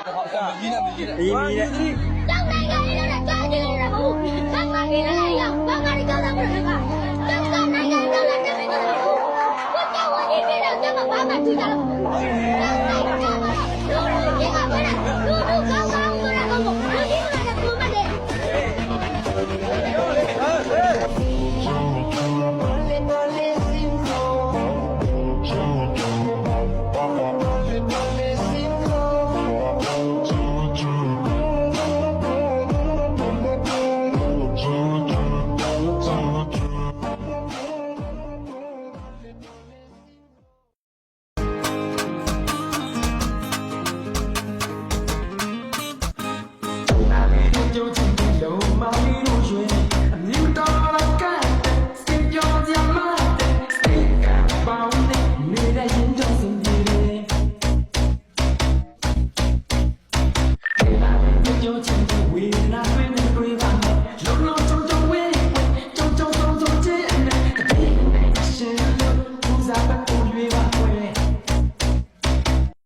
ကျောင်းနိုင်ငံရေးတော့ကြားကြည့်ရဘူး။ဘာမှမင်းလည်းရောက်ဘာမှလည်းကြောက်တာမလို့ကကျောင်းကနိုင်ငံတော့လည်းတမင်တော့ဘူး။ကိုကျောင်းဝင်ပြီးတော့ကျမဘာမှထူကြလို့။ကျောင်းနိုင်ငံတော့လူကြီးကဘာလဲလူကောင်းကောင်းဆိုတော့လူကြီးကလည်းပုံမှန်တယ်We're not